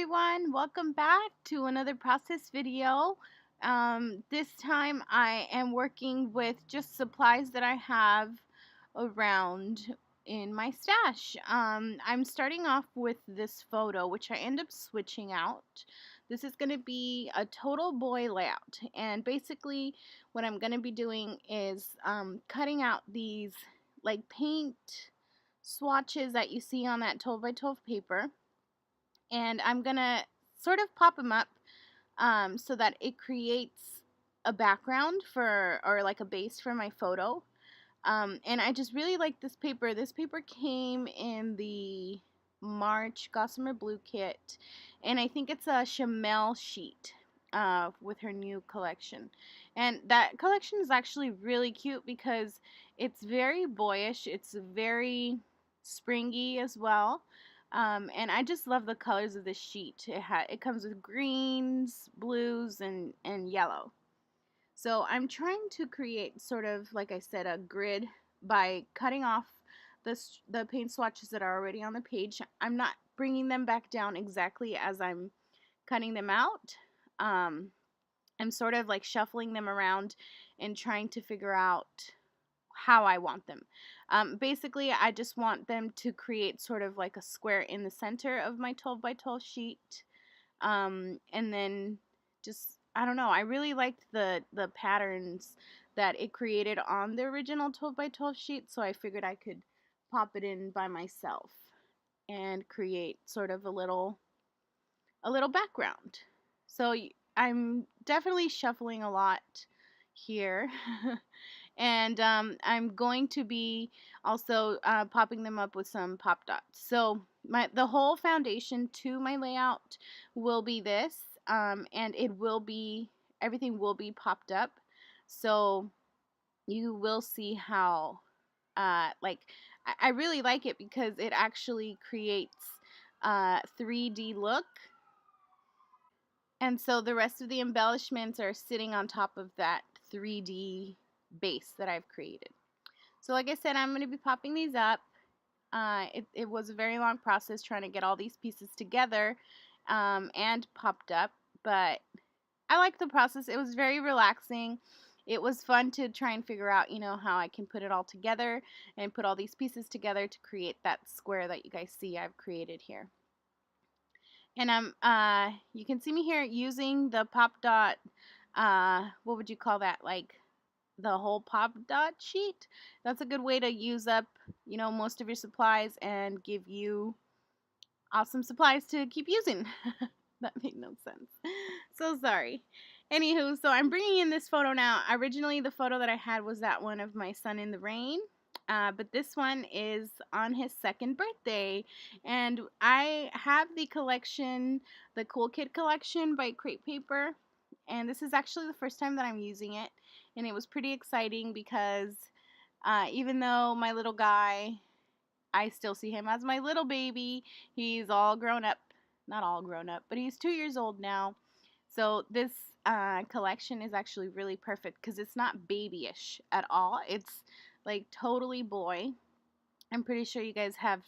everyone, welcome back to another process video. This time I am working with just supplies that I have around in my stash. I'm starting off with this photo, which I end up switching out. This is going to be a total boy layout, and basically what I'm going to be doing is cutting out these like paint swatches that you see on that 12 by 12 paper, and I'm gonna sort of pop them up so that it creates a background for, or like a base for my photo. And I just really like this paper. This paper came in the March Gossamer Blue kit, and I think it's a Chamel sheet with her new collection. And that collection is actually really cute because it's very boyish, it's very springy as well. And I just love the colors of this sheet. It comes with greens, blues, and yellow. So I'm trying to create sort of, like I said, a grid by cutting off the paint swatches that are already on the page. I'm not bringing them back down exactly as I'm cutting them out. I'm sort of like shuffling them around and trying to figure out how I want them. Basically, I just want them to create sort of like a square in the center of my 12 by 12 sheet. And then just, I don't know, I really liked the patterns that it created on the original 12 by 12 sheet, so I figured I could pop it in by myself and create sort of a little background. So I'm definitely shuffling a lot here. And I'm going to be also popping them up with some pop dots. So the whole foundation to my layout will be this, and everything will be popped up. So you will see how like I really like it because it actually creates a 3D look. And so the rest of the embellishments are sitting on top of that 3D base that I've created. So like I said, I'm going to be popping these up. It was a very long process trying to get all these pieces together and popped up, but I like the process. It was very relaxing. It was fun to try and figure out, how I can put it all together and put all these pieces together to create that square that you guys see I've created here. And you can see me here using the pop dot, what would you call that, like the whole pop dot sheet. That's a good way to use up, most of your supplies and give you awesome supplies to keep using. That made no sense. So sorry. Anywho, so I'm bringing in this photo now. Originally, the photo that I had was that one of my son in the rain. But this one is on his second birthday, and I have the collection, the Cool Kid collection by Crepe Paper, and this is actually the first time that I'm using it, and it was pretty exciting because even though my little guy, I still see him as my little baby, he's all grown up, not all grown up, but he's 2 years old now, so this collection is actually really perfect because it's not babyish at all. It's like totally boy. I'm pretty sure you guys have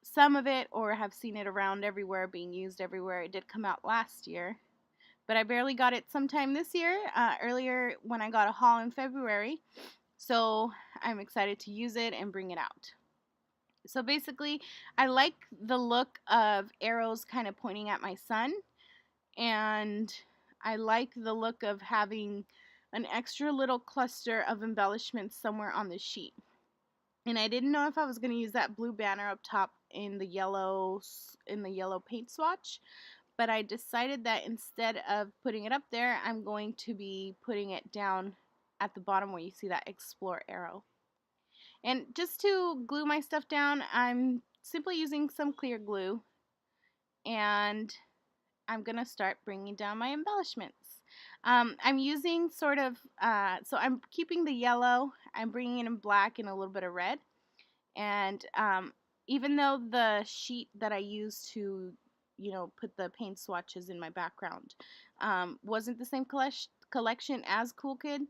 some of it or have seen it around everywhere, being used everywhere. It did come out last year, but I barely got it sometime this year, earlier when I got a haul in February. So I'm excited to use it and bring it out. So basically, I like the look of arrows kind of pointing at my son, and I like the look of having an extra little cluster of embellishments somewhere on the sheet. And I didn't know if I was going to use that blue banner up top in the yellow paint swatch, but I decided that instead of putting it up there, I'm going to be putting it down at the bottom where you see that explore arrow. And just to glue my stuff down, I'm simply using some clear glue, and I'm going to start bringing down my embellishments. I'm using sort of, so I'm keeping the yellow, I'm bringing it in black and a little bit of red. And even though the sheet that I used to, put the paint swatches in my background wasn't the same collection as Cool Kid,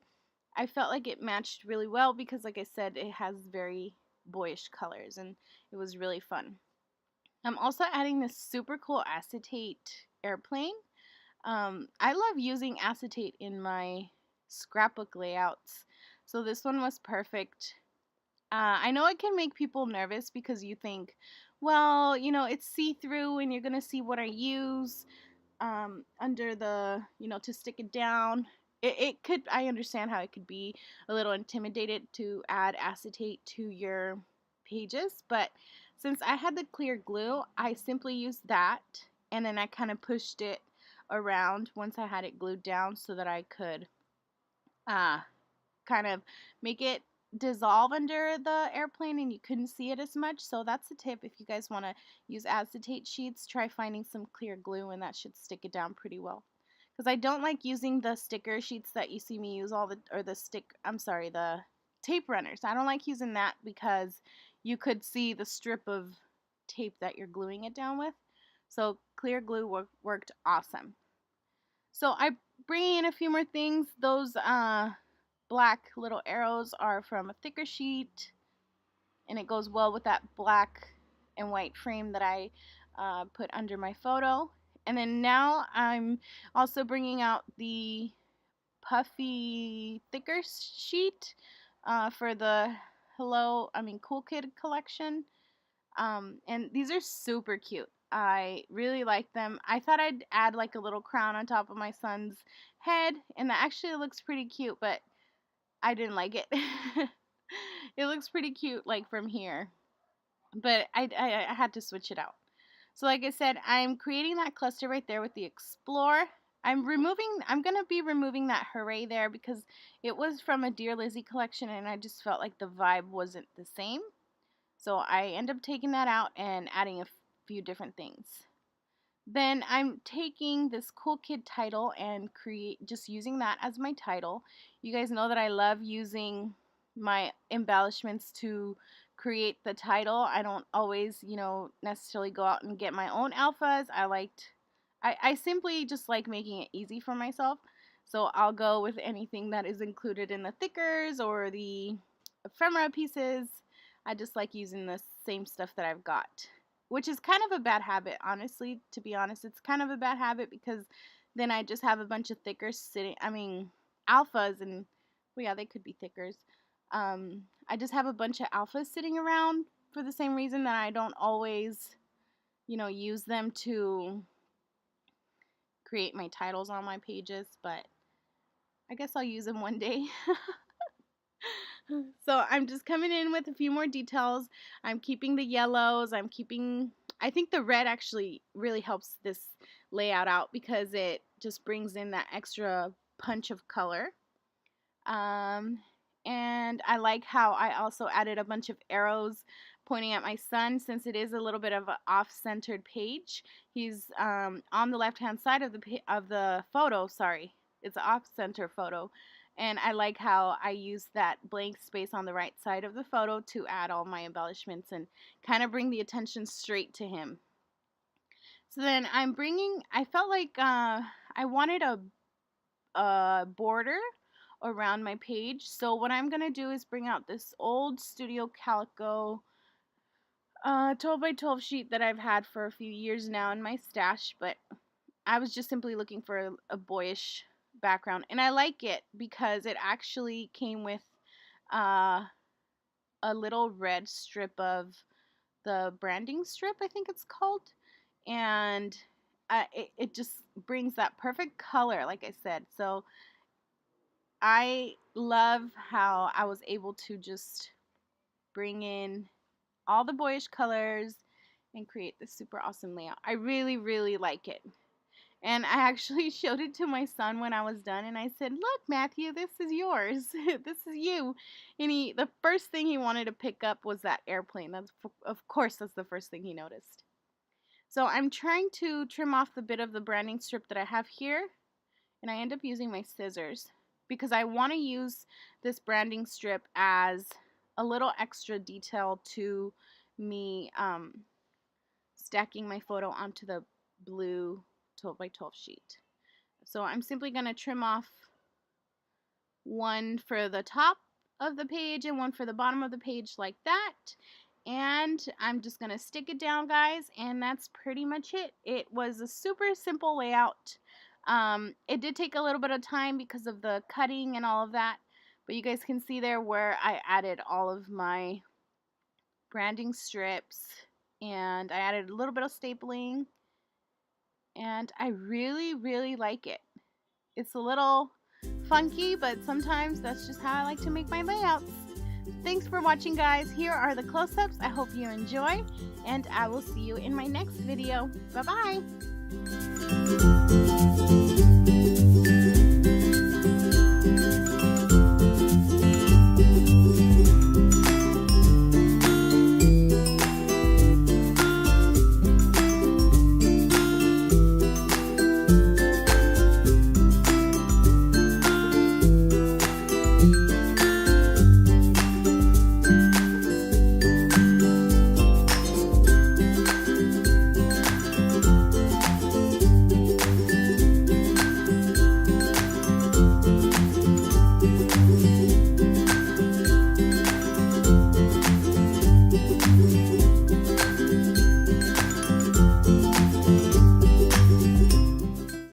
I felt like it matched really well because, like I said, it has very boyish colors, and it was really fun. I'm also adding this super cool acetate airplane. I love using acetate in my scrapbook layouts, so this one was perfect. I know it can make people nervous because you think, well, you know, it's see-through and you're gonna see what I use under the, you know, to stick it down. It could, I understand how it could be a little intimidated to add acetate to your pages, but since I had the clear glue, I simply used that and then I kind of pushed it around once I had it glued down so that I could uh, kind of make it dissolve under the airplane and you couldn't see it as much. So that's a tip. If you guys want to use acetate sheets, try finding some clear glue and that should stick it down pretty well. Because I don't like using the sticker sheets that you see me use all the, or the the tape runners. I don't like using that because you could see the strip of tape that you're gluing it down with. So clear glue worked awesome. So I bring in a few more things. Those black little arrows are from a thicker sheet, and it goes well with that black and white frame that I put under my photo. And then now I'm also bringing out the puffy thicker sheet for the Cool Kid collection. And these are super cute. I really like them. I thought I'd add like a little crown on top of my son's head, and that actually looks pretty cute, but I didn't like it. It looks pretty cute like from here, but I had to switch it out. So like I said, I'm creating that cluster right there with the Explore. I'm going to be removing that Hooray there because it was from a Dear Lizzie collection and I just felt like the vibe wasn't the same. So I end up taking that out and adding a few different things. Then I'm taking this Cool Kid title and just using that as my title. You guys know that I love using my embellishments to create the title. I don't always, you know, necessarily go out and get my own alphas. I simply just like making it easy for myself. So I'll go with anything that is included in the thickers or the ephemera pieces. I just like using the same stuff that I've got, which is kind of a bad habit, honestly. To be honest, it's kind of a bad habit because then I just have a bunch of thickers alphas, and well, yeah, they could be thickers. I just have a bunch of alphas sitting around for the same reason that I don't always, you know, use them to create my titles on my pages, but I guess I'll use them one day. So I'm just coming in with a few more details. I'm keeping the yellows. I think the red actually really helps this layout out because it just brings in that extra punch of color. And I like how I also added a bunch of arrows pointing at my son since it is a little bit of an off-centered page. He's on the left-hand side of the photo. Sorry, it's an off-center photo. And I like how I use that blank space on the right side of the photo to add all my embellishments and kind of bring the attention straight to him. So then I felt like I wanted a border around my page. So what I'm going to do is bring out this old Studio Calico 12 by 12 sheet that I've had for a few years now in my stash, but I was just simply looking for a boyish background, and I like it because it actually came with a little red strip of the branding strip, I think it's called, and it just brings that perfect color, like I said. So I love how I was able to just bring in all the boyish colors and create this super awesome layout. I really, really like it. And I actually showed it to my son when I was done, and I said, "Look, Matthew, this is yours. This is you." And the first thing he wanted to pick up was that airplane. Of course, that's the first thing he noticed. So I'm trying to trim off the bit of the branding strip that I have here, and I end up using my scissors because I want to use this branding strip as a little extra detail to me stacking my photo onto the blue 12 by 12 sheet. So I'm simply going to trim off one for the top of the page and one for the bottom of the page like that. And I'm just going to stick it down, guys, and that's pretty much it. It was a super simple layout. It did take a little bit of time because of the cutting and all of that, but you guys can see there where I added all of my branding strips, and I added a little bit of stapling, and I really like it. It's a little funky, but sometimes that's just how I like to make my layouts. Thanks for watching, guys. Here are the close-ups. I hope you enjoy, and I will see you in my next video. Bye-bye.